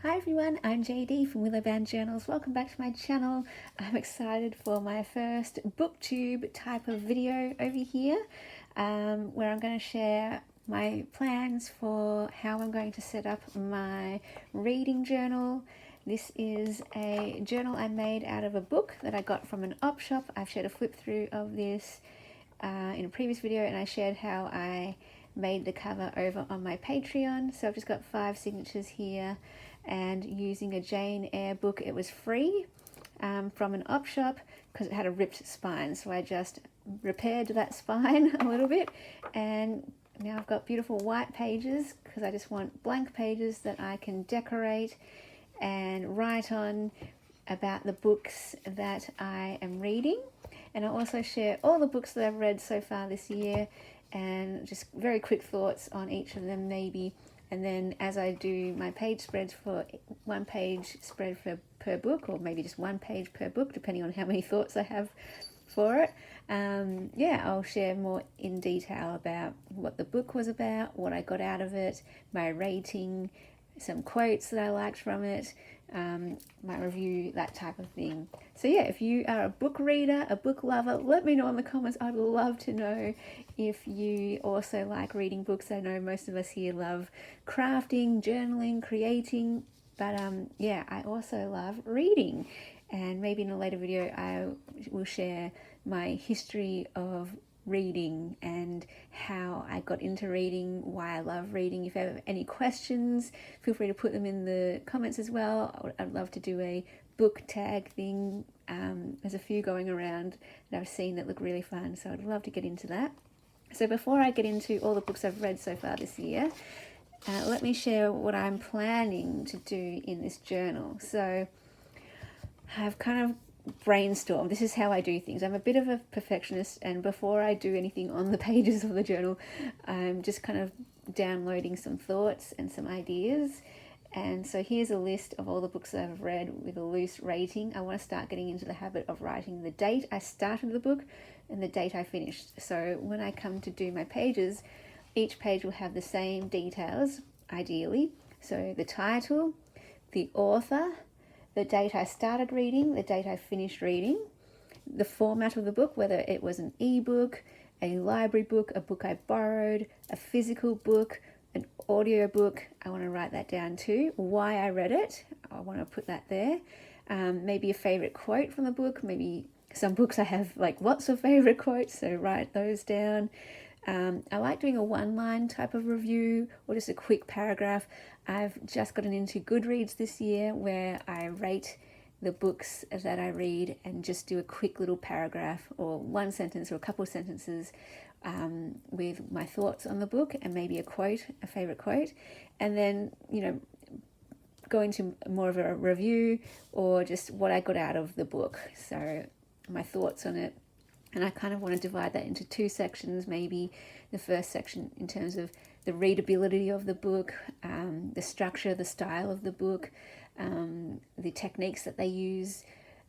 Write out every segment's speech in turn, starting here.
Hi everyone, I'm JD from Willow Journals. Welcome back to my channel. I'm excited for my first booktube type of video over here where I'm going to share my plans for how I'm going to set up my reading journal. This is a journal I made out of a book that I got from an op shop. I've shared a flip through of this in a previous video, and I shared how I made the cover over on my Patreon. So I've just got 5 signatures here, and using a Jane Eyre book. It was free from an op shop because it had a ripped spine, so I just repaired that spine a little bit, and now I've got beautiful white pages because I just want blank pages that I can decorate and write on about the books that I am reading. And I'll also share all the books that I've read so far this year and just very quick thoughts on each of them maybe. And then as I do my page spreads for 1 page spread per book, or maybe just 1 page per book, depending on how many thoughts I have for it, I'll share more in detail about what the book was about, what I got out of it, my rating, some quotes that I liked from it, my review, that type of thing. So yeah, if you are a book reader, a book lover, let me know in the comments. I'd love to know if you also like reading books. I know most of us here love crafting, journaling, creating, but I also love reading. And maybe in a later video I will share my history of reading and how I got into reading, why I love reading. If you have any questions, feel free to put them in the comments as well. I'd love to do a book tag thing. There's a few going around that I've seen that look really fun, so I'd love to get into that. So before I get into all the books I've read so far this year, let me share what I'm planning to do in this journal. So I've kind of brainstorm. This is how I do things. I'm a bit of a perfectionist, and before I do anything on the pages of the journal, I'm just kind of downloading some thoughts and some ideas. And so here's a list of all the books that I've read with a loose rating. I want to start getting into the habit of writing the date I started the book and the date I finished. So when I come to do my pages, each page will have the same details, ideally. So the title, the author, the date I started reading, the date I finished reading, the format of the book, whether it was an ebook, a library book, a book I borrowed, a physical book, an audio book. I want to write that down too. Why I read it, I want to put that there. Maybe a favorite quote from the book. Maybe some books I have like lots of favorite quotes, so write those down. I like doing a 1-line type of review or just a quick paragraph. I've just gotten into Goodreads this year where I rate the books that I read and just do a quick little paragraph or 1 sentence or a couple of sentences with my thoughts on the book and maybe a quote, a favorite quote, and then, go into more of a review or just what I got out of the book. So my thoughts on it. And I kind of want to divide that into 2 sections, maybe the first section in terms of the readability of the book, the structure, the style of the book, the techniques that they use,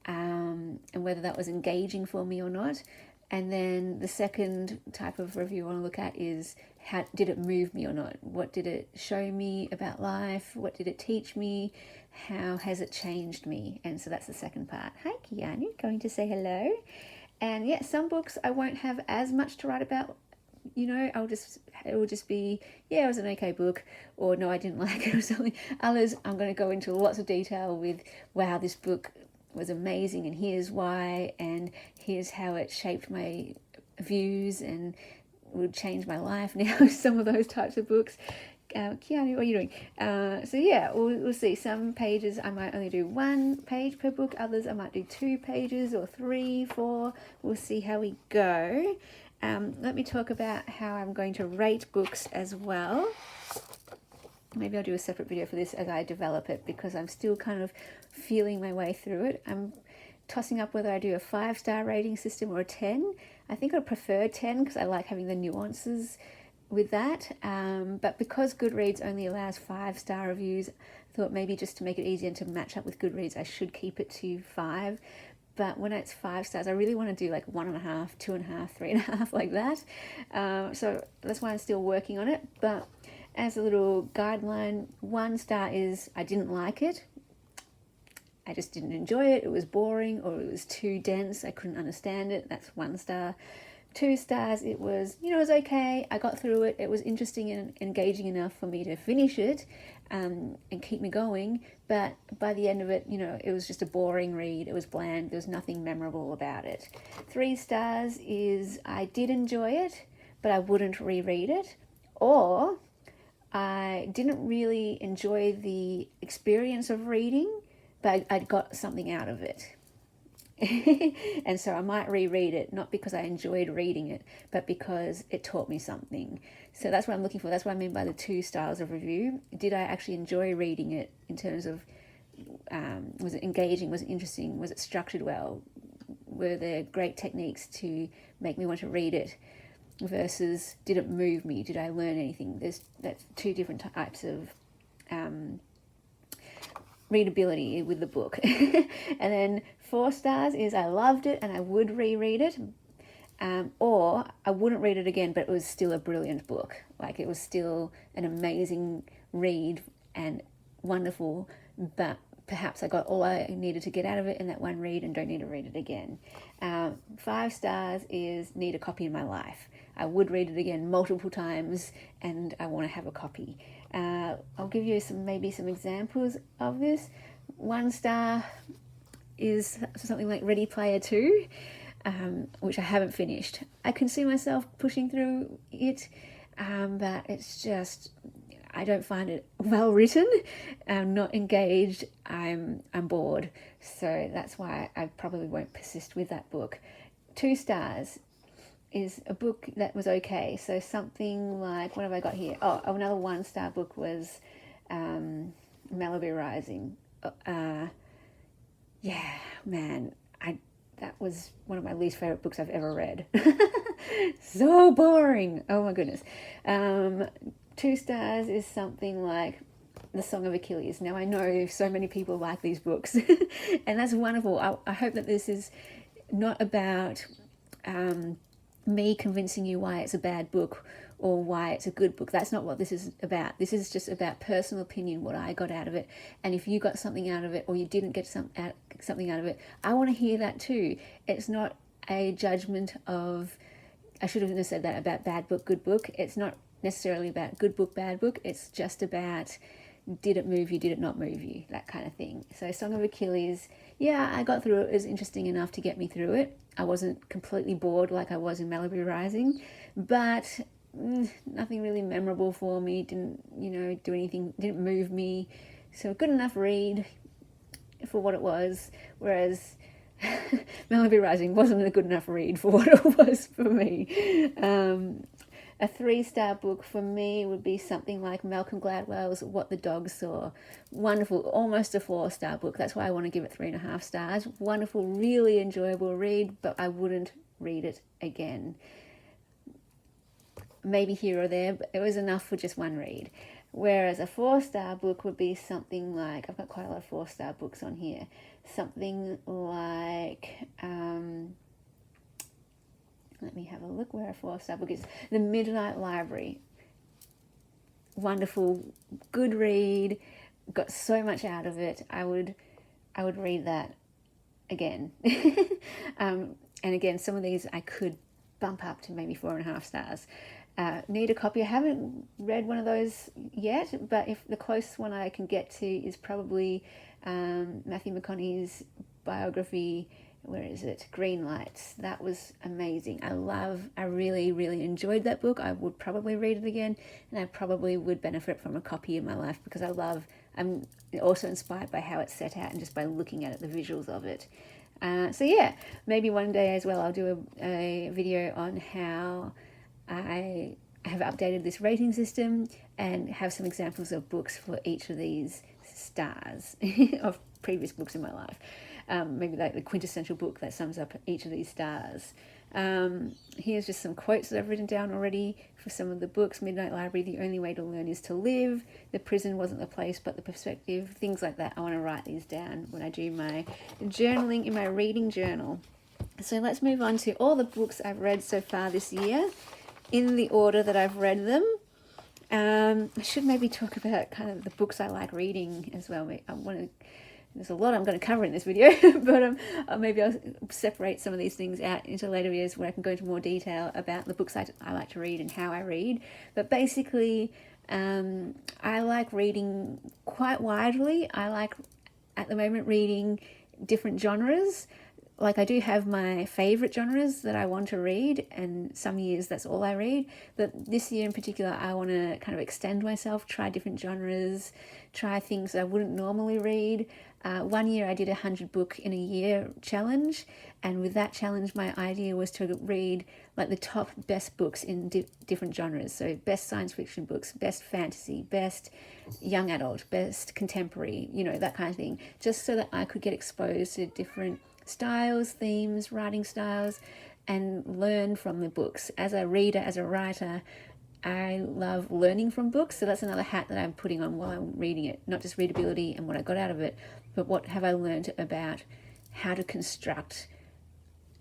and whether that was engaging for me or not. And then the second type of review I want to look at is how did it move me or not? What did it show me about life? What did it teach me? How has it changed me? And so that's the second part. Hi, Kiani, going to say hello. And yeah, some books I won't have as much to write about. It will just be, yeah, it was an okay book, or no, I didn't like it or something. Others, I'm going to go into lots of detail with, wow, this book was amazing, and here's why, and here's how it shaped my views and would change my life now. Some of those types of books. Kiani, what are you doing? So yeah, we'll see. Some pages I might only do 1 page per book. Others I might do 2 pages or 3, 4. We'll see how we go. Let me talk about how I'm going to rate books as well. Maybe I'll do a separate video for this as I develop it, because I'm still kind of feeling my way through it. I'm tossing up whether I do a 5-star rating system or a 10. I think I prefer 10 because I like having the nuances with that, but because Goodreads only allows 5-star reviews, I thought maybe just to make it easier and to match up with Goodreads, I should keep it to 5. But when it's 5 stars, I really want to do like 1.5, 2.5, 3.5, like that. So that's why I'm still working on it. But as a little guideline, 1 star is I didn't like it. I just didn't enjoy it. It was boring, or it was too dense. I couldn't understand it. That's 1 star. 2 stars, it was, it was okay. I got through it. It was interesting and engaging enough for me to finish it and keep me going. But by the end of it, it was just a boring read. It was bland. There was nothing memorable about it. 3 stars is I did enjoy it, but I wouldn't reread it. Or I didn't really enjoy the experience of reading, but I got something out of it. And so I might reread it, not because I enjoyed reading it, but because it taught me something. So that's what I'm looking for. That's what I mean by the 2 styles of review. Did I actually enjoy reading it in terms of, was it engaging? Was it interesting? Was it structured well? Were there great techniques to make me want to read it? Versus, did it move me? Did I learn anything? That's 2 different types of readability with the book. And then 4 stars is I loved it and I would reread it, or I wouldn't read it again, but it was still a brilliant book. Like, it was still an amazing read and wonderful, but perhaps I got all I needed to get out of it in that one read and don't need to read it again. 5 stars is need a copy in my life. I would read it again multiple times and I want to have a copy. I'll give you maybe some examples of this. 1 star is something like Ready Player 2, which I haven't finished. I can see myself pushing through it, but it's just, I don't find it well written. I'm not engaged. I'm bored. So that's why I probably won't persist with that book. 2 stars is a book that was okay. So something like, what have I got here? Oh, another 1 star book was Malibu Rising. Yeah, man, that was one of my least favorite books I've ever read. So boring. Oh my goodness. 2 stars is something like The Song of Achilles. Now, I know so many people like these books, and that's wonderful. I hope that this is not about me convincing you why it's a bad book or why it's a good book. That's not what this is about. This is just about personal opinion, what I got out of it. And if you got something out of it or you didn't get something out of it, I want to hear that too. It's not a judgment of, I should have said that about bad book, good book. It's not necessarily about good book, bad book. It's just about, did it move you, did it not move you, that kind of thing. So Song of Achilles, yeah, I got through it. It was interesting enough to get me through it. I wasn't completely bored like I was in Malibu Rising, but nothing really memorable for me. Didn't, do anything, didn't move me. So a good enough read for what it was, whereas Malibu Rising wasn't a good enough read for what it was for me. A 3-star book for me would be something like Malcolm Gladwell's What the Dog Saw. Wonderful, almost a 4-star book. That's why I want to give it 3.5 stars. Wonderful, really enjoyable read, but I wouldn't read it again. Maybe here or there, but it was enough for just one read. Whereas a 4-star book would be something like, I've got quite a lot of 4-star books on here. Something like, let me have a look where a 4-star book is. The Midnight Library. Wonderful, good read. Got so much out of it. I would read that again. And again, some of these I could bump up to maybe 4.5 stars. Need a copy. I haven't read one of those yet, but if the closest one I can get to is probably Matthew McConaughey's biography. Where is it? Green Lights. That was amazing. I really, really enjoyed that book. I would probably read it again, and I probably would benefit from a copy in my life because I'm also inspired by how it's set out and just by looking at it, the visuals of it. So yeah, maybe one day as well I'll do a video on how I have updated this rating system and have some examples of books for each of these stars of previous books in my life. Maybe like the quintessential book that sums up each of these stars. Here's just some quotes that I've written down already for some of the books. Midnight Library, The Only Way to Learn is to Live. The Prison Wasn't the Place but the Perspective. Things like that. I want to write these down when I do my journaling in my reading journal. So let's move on to all the books I've read so far this year in the order that I've read them. I should maybe talk about kind of the books I like reading as well. There's a lot I'm going to cover in this video, but maybe I'll separate some of these things out into later videos where I can go into more detail about the books I like to read and how I read. But basically, I like reading quite widely. I like, at the moment, reading different genres. Like, I do have my favorite genres that I want to read, and some years that's all I read. But this year in particular, I want to kind of extend myself, try different genres, try things I wouldn't normally read. One year I did 100 book in a year challenge, and with that challenge my idea was to read like the top best books in different genres. So best science fiction books, best fantasy, best young adult, best contemporary, you know, that kind of thing, just so that I could get exposed to different styles, themes, writing styles, and learn from the books. As a reader, as a writer, I love learning from books, so that's another hat that I'm putting on while I'm reading it. Not just readability and what I got out of it, but what have I learned about how to construct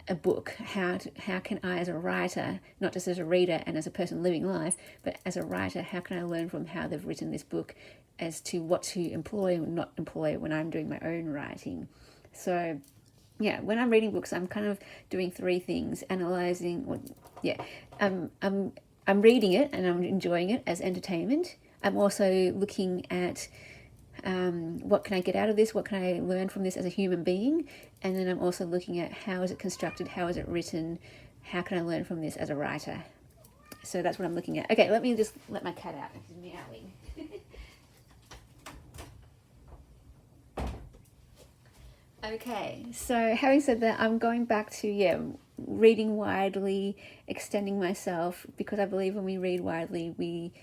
a book, how can I, as a writer, not just as a reader and as a person living life, but as a writer, how can I learn from how they've written this book as to what to employ or not employ when I'm doing my own writing. So yeah, when I'm reading books, I'm kind of doing three things: analyzing, I'm reading it and I'm enjoying it as entertainment. I'm also looking at what can I get out of this? What can I learn from this as a human being? And then I'm also looking at how is it constructed? How is it written? How can I learn from this as a writer? So that's what I'm looking at. Okay, let me just let my cat out. She's meowing. Okay, so having said that, I'm going back to, reading widely, extending myself, because I believe when we read widely, we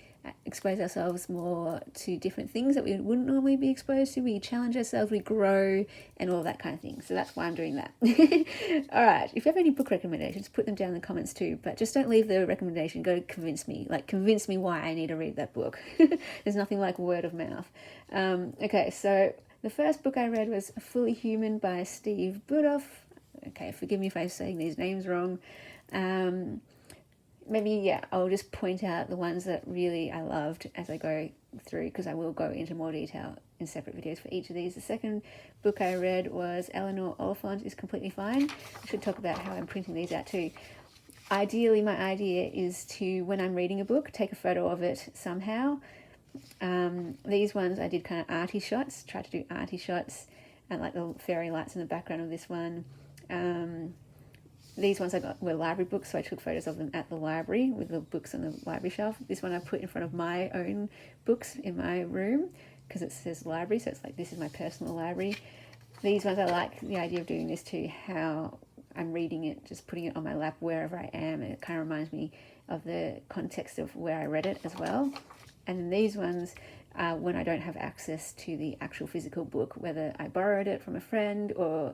expose ourselves more to different things that we wouldn't normally be exposed to. We challenge ourselves, we grow, and all that kind of thing. So that's why I'm doing that. All right, if you have any book recommendations, put them down in the comments too, but just don't leave the recommendation. Go convince me why I need to read that book. There's nothing like word of mouth. Okay, so the first book I read was Fully Human by Steve Budoff. Okay, forgive me if I'm saying these names wrong. I'll just point out the ones that really I loved as I go through, because I will go into more detail in separate videos for each of these. The second book I read was Eleanor Oliphant is Completely Fine. I should talk about how I'm printing these out too. Ideally, my idea is to, when I'm reading a book, take a photo of it somehow. These ones I did kind of arty shots, tried to do arty shots, and like the fairy lights in the background of this one. These ones I got were library books, so I took photos of them at the library with the books on the library shelf. This one I put in front of my own books in my room because it says library, so it's like this is my personal library. These ones I like the idea of doing this too, how I'm reading it, just putting it on my lap wherever I am, and it kind of reminds me of the context of where I read it as well. And then these ones, when I don't have access to the actual physical book, whether I borrowed it from a friend or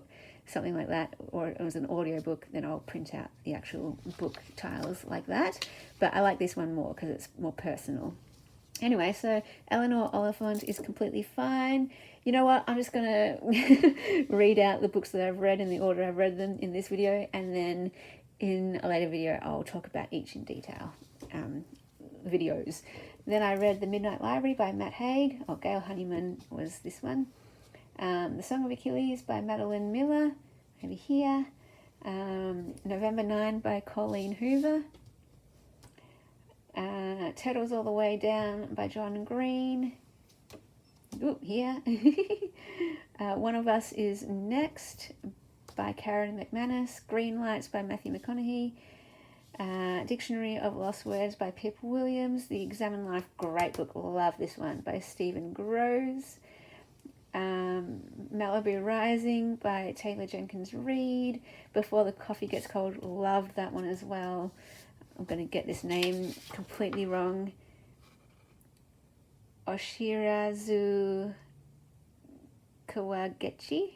something like that, or it was an audio book, then I'll print out the actual book tiles like that. But I like this one more because it's more personal. Anyway, so Eleanor Oliphant is Completely Fine. You know what? I'm just going to read out the books that I've read in the order I've read them in this video, and then in a later video I'll talk about each in detail. Videos. Then I read The Midnight Library by Matt Haig. Gail Honeyman was this one. The Song of Achilles by Madeline Miller, over here. November 9 by Colleen Hoover. Turtles All the Way Down by John Green. Ooh, here. One of Us Is Next by Karen McManus. Green Lights by Matthew McConaughey. Dictionary of Lost Words by Pip Williams. The Examine Life, great book, love this one, by Stephen Groves. Malibu Rising by Taylor Jenkins Reid. Before the Coffee Gets Cold, loved that one as well. I'm going to get this name completely wrong. Oshirazu Kawagechi.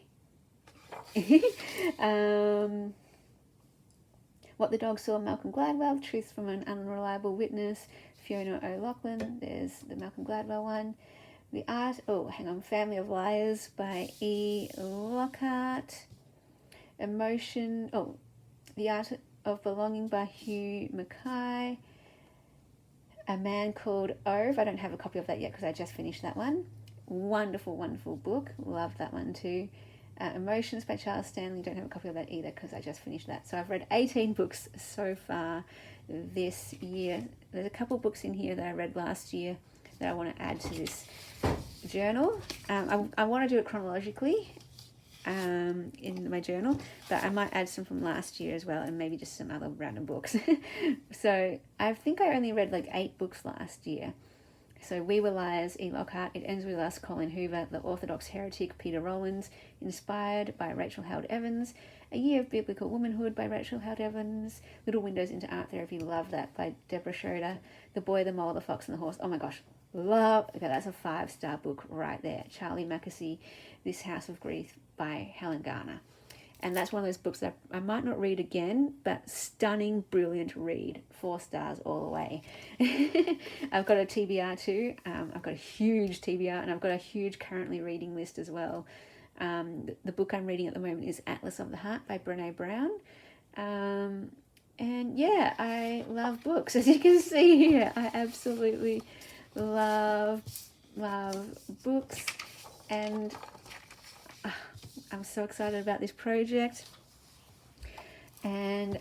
What the Dog Saw, Malcolm Gladwell. Truth from an Unreliable Witness, Fiona O'Loughlin. There's the Malcolm Gladwell one. Family of Liars by E. Lockhart. The Art of Belonging by Hugh Mackay. A Man Called Ove. I don't have a copy of that yet because I just finished that one. Wonderful, wonderful book. Love that one too. Emotions by Charles Stanley. Don't have a copy of that either because I just finished that. So I've read 18 books so far this year. There's a couple books in here that I read last year that I want to add to this journal. I want to do it chronologically in my journal, but I might add some from last year as well, and maybe just some other random books. So I think I only read like 8 books last year. So We Were Liars, E. Lockhart, It Ends With Us, Colin Hoover, The Orthodox Heretic, Peter Rollins, Inspired by Rachel Held Evans, A Year of Biblical Womanhood by Rachel Held Evans, Little Windows into Art Therapy, love that, by Deborah Schroeder, The Boy, the Mole, the Fox and the Horse, oh my gosh, love, okay, that's a 5-star book right there. Charlie Mackesy, This House of Grief by Helen Garner. And that's one of those books that I might not read again, but stunning, brilliant read. 4 stars all the way. I've got a TBR too. I've got a huge TBR, and I've got a huge currently reading list as well. The book I'm reading at the moment is Atlas of the Heart by Brené Brown. And yeah, I love books. As you can see here, I absolutely love books. And I'm so excited about this project, and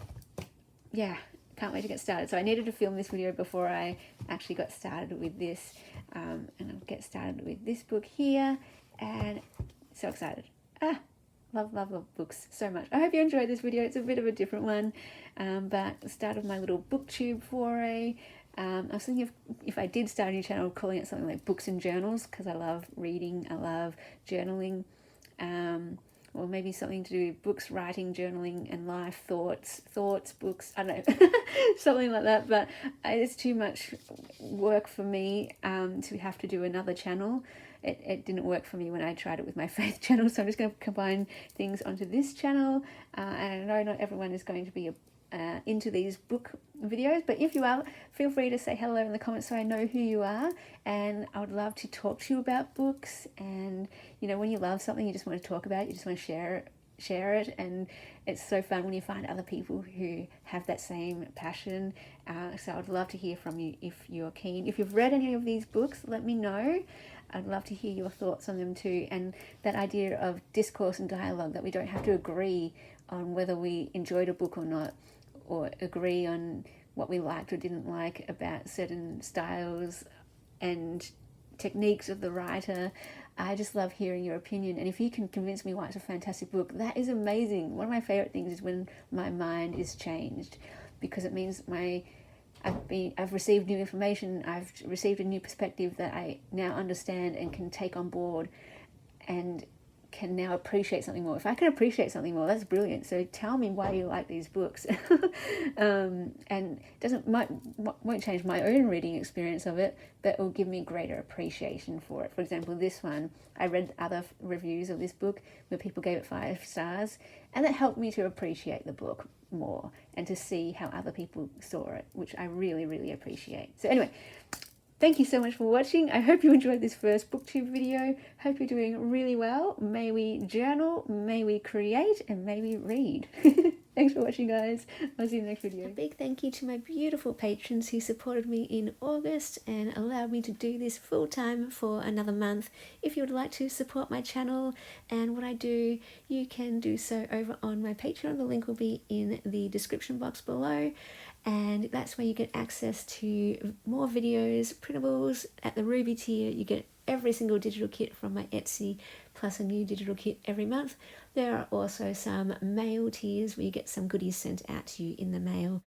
yeah, can't wait to get started. So I needed to film this video before I actually got started with this, and I'll get started with this book here, and so excited. Love books so much. I hope you enjoyed this video. It's a bit of a different one, but the start of my little booktube foray. I was thinking if I did start a new channel, calling it something like Books and Journals, because I love reading, I love journaling. Or maybe something to do with books, writing, journaling, and life, thoughts, books, I don't know, something like that. But it's too much work for me to have to do another channel. It didn't work for me when I tried it with my faith channel, so I'm just going to combine things onto this channel. And I know not everyone is going to be into these book videos, but if you are, feel free to say hello in the comments so I know who you are, and I would love to talk to you about books. And you know, when you love something, you just want to talk about it, you just want to share it, and it's so fun when you find other people who have that same passion. So I'd love to hear from you if you're keen. If you've read any of these books, let me know. I'd love to hear your thoughts on them too, and that idea of discourse and dialogue, that we don't have to agree on whether we enjoyed a book or not, or agree on what we liked or didn't like about certain styles and techniques of the writer. I just love hearing your opinion, and if you can convince me why it's a fantastic book, that is amazing. One of my favorite things is when my mind is changed, because it means I've received new information, I've received a new perspective that I now understand and can take on board, and can now appreciate something more. If I can appreciate something more, that's brilliant. So tell me why you like these books. And won't change my own reading experience of it, but it will give me greater appreciation for it. For example, this one, I read other reviews of this book where people gave it 5 stars, and that helped me to appreciate the book more and to see how other people saw it, which I really, really appreciate. So anyway, thank you so much for watching. I hope you enjoyed this first booktube video. Hope you're doing really well. May we journal, may we create, and may we read. Thanks for watching, guys. I'll see you in the next video. A big thank you to my beautiful patrons who supported me in August and allowed me to do this full time for another month. If you would like to support my channel and what I do, you can do so over on my Patreon. The link will be in the description box below. And that's where you get access to more videos, printables. At the Ruby tier, you get every single digital kit from my Etsy, plus a new digital kit every month. There are also some mail tiers where you get some goodies sent out to you in the mail.